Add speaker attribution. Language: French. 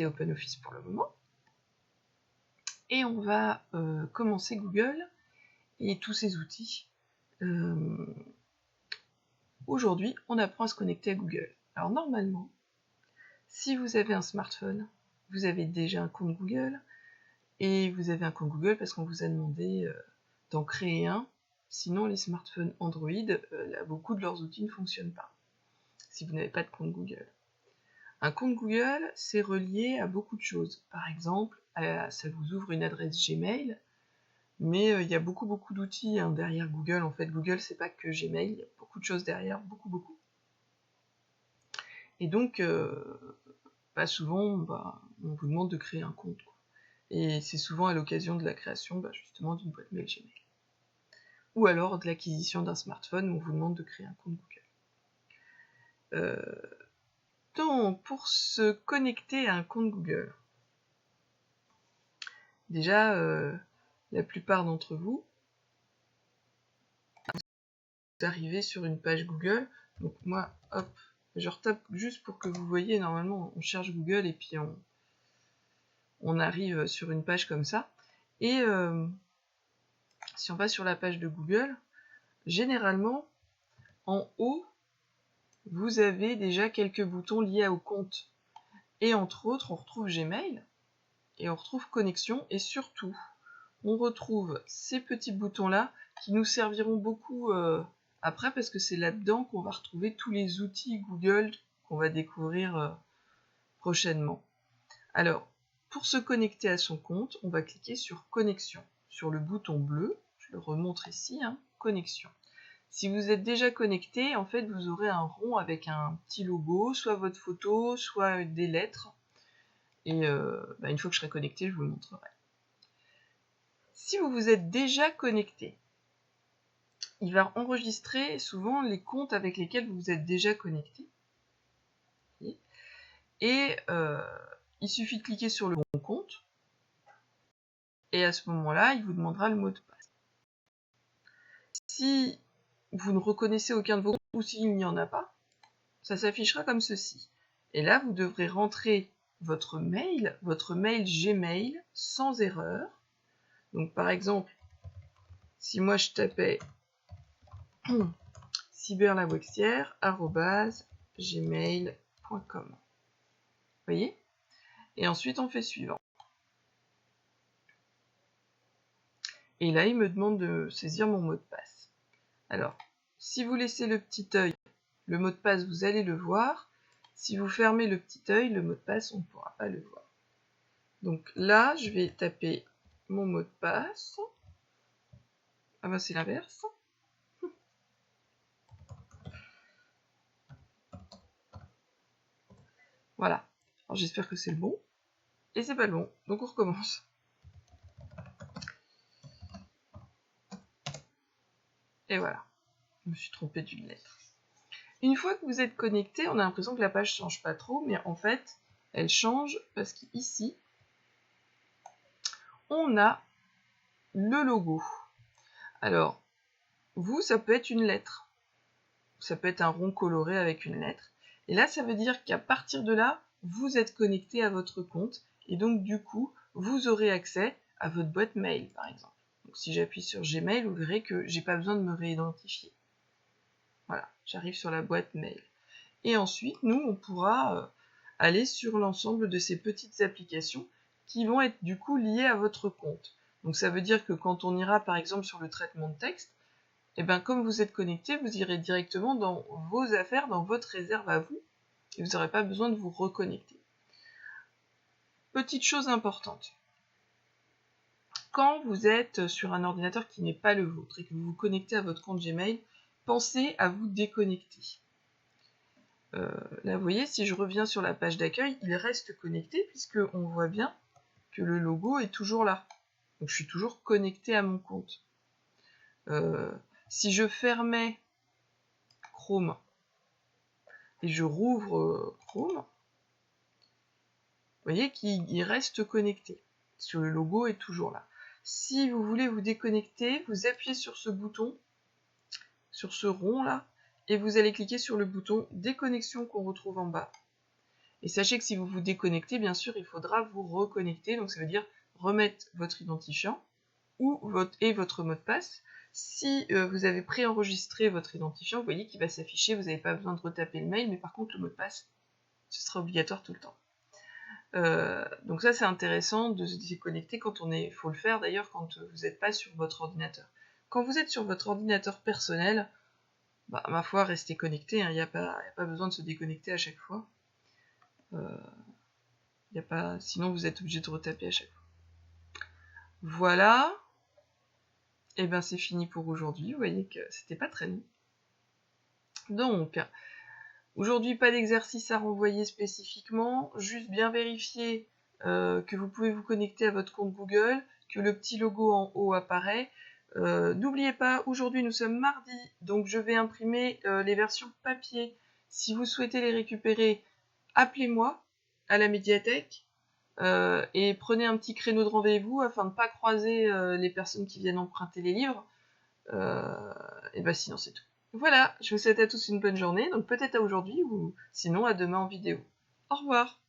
Speaker 1: OpenOffice pour le moment. Et on va commencer Google et tous ces outils. Aujourd'hui, on apprend à se connecter à Google. Alors normalement, si vous avez un smartphone, vous avez déjà un compte Google, et vous avez un compte Google parce qu'on vous a demandé d'en créer un. Sinon, les smartphones Android, beaucoup de leurs outils ne fonctionnent pas, si vous n'avez pas de compte Google. Un compte Google, c'est relié à beaucoup de choses. Par exemple, ça vous ouvre une adresse Gmail, mais il y a beaucoup d'outils derrière Google. En fait, Google, c'est pas que Gmail, il y a beaucoup de choses derrière, beaucoup. Et donc, souvent, on vous demande de créer un compte. Et c'est souvent à l'occasion de la création, justement, d'une boîte mail Gmail. Ou alors de l'acquisition d'un smartphone où on vous demande de créer un compte Google. Donc, pour se connecter à un compte Google, déjà, la plupart d'entre vous arrivez sur une page Google. Donc moi, hop, je retape juste pour que vous voyez, normalement, on cherche Google et puis on arrive sur une page comme ça. Et si on va sur la page de Google, généralement, en haut, vous avez déjà quelques boutons liés au compte. Et entre autres, on retrouve Gmail, et on retrouve Connexion, et surtout, on retrouve ces petits boutons-là qui nous serviront beaucoup après, parce que c'est là-dedans qu'on va retrouver tous les outils Google qu'on va découvrir prochainement. Alors, pour se connecter à son compte, on va cliquer sur Connexion, sur le bouton bleu, je le remontre ici, Connexion. Si vous êtes déjà connecté, en fait, vous aurez un rond avec un petit logo, soit votre photo, soit des lettres. Et une fois que je serai connecté, je vous le montrerai. Si vous vous êtes déjà connecté, il va enregistrer souvent les comptes avec lesquels vous êtes déjà connecté. Et il suffit de cliquer sur le bon compte. Et à ce moment-là, il vous demandera le mot de passe. Si vous ne reconnaissez aucun de vos comptes, ou s'il n'y en a pas, ça s'affichera comme ceci. Et là, vous devrez rentrer votre mail Gmail sans erreur. Donc par exemple, si moi je tapais cyberlavoixière@gmail.com. Vous voyez? Et ensuite on fait suivant. Et là, il me demande de saisir mon mot de passe. Alors, si vous laissez le petit œil, le mot de passe, vous allez le voir. Si vous fermez le petit œil, le mot de passe, on ne pourra pas le voir. Donc là, je vais taper mon mot de passe. Ah c'est l'inverse. Voilà. Alors j'espère que c'est le bon. Et c'est pas le bon, donc on recommence. Et voilà. Je me suis trompée d'une lettre. Une fois que vous êtes connecté, on a l'impression que la page change pas trop, mais en fait, elle change parce qu'ici, on a le logo. Alors, vous, ça peut être une lettre. Ça peut être un rond coloré avec une lettre. Et là, ça veut dire qu'à partir de là, vous êtes connecté à votre compte. Et donc, du coup, vous aurez accès à votre boîte mail, par exemple. Donc, si j'appuie sur Gmail, vous verrez que j'ai pas besoin de me réidentifier. Voilà, j'arrive sur la boîte mail. Et ensuite, nous, on pourra aller sur l'ensemble de ces petites applications qui vont être du coup liées à votre compte. Donc ça veut dire que quand on ira par exemple sur le traitement de texte, et bien comme vous êtes connecté, vous irez directement dans vos affaires, dans votre réserve à vous, et vous n'aurez pas besoin de vous reconnecter. Petite chose importante. Quand vous êtes sur un ordinateur qui n'est pas le vôtre et que vous vous connectez à votre compte Gmail, pensez à vous déconnecter. Là, vous voyez, si je reviens sur la page d'accueil, il reste connecté puisqu'on voit bien que le logo est toujours là. Donc, je suis toujours connecté à mon compte. Si je fermais Chrome et je rouvre Chrome, vous voyez qu'il reste connecté. Parce que le logo est toujours là. Si vous voulez vous déconnecter, vous appuyez sur ce bouton, sur ce rond là, et vous allez cliquer sur le bouton déconnexion qu'on retrouve en bas. Et sachez que si vous vous déconnectez, bien sûr, il faudra vous reconnecter, donc ça veut dire remettre votre identifiant et votre mot de passe. Si vous avez préenregistré votre identifiant, vous voyez qu'il va s'afficher, vous n'avez pas besoin de retaper le mail, mais par contre le mot de passe, ce sera obligatoire tout le temps. Donc ça c'est intéressant de se déconnecter quand on est, faut le faire d'ailleurs quand vous n'êtes pas sur votre ordinateur. Quand vous êtes sur votre ordinateur personnel, bah, ma foi, restez connecté, il n'y a pas besoin de se déconnecter à chaque fois. Sinon vous êtes obligé de retaper à chaque fois. Voilà. Et ben c'est fini pour aujourd'hui, vous voyez que c'était pas très long. Donc, aujourd'hui pas d'exercice à renvoyer spécifiquement, juste bien vérifier que vous pouvez vous connecter à votre compte Google, que le petit logo en haut apparaît. N'oubliez pas, aujourd'hui nous sommes mardi, donc je vais imprimer les versions papier. Si vous souhaitez les récupérer, appelez-moi à la médiathèque et prenez un petit créneau de rendez-vous afin de ne pas croiser les personnes qui viennent emprunter les livres. Et bah sinon c'est tout. Voilà, je vous souhaite à tous une bonne journée, donc peut-être à aujourd'hui ou sinon à demain en vidéo. Au revoir.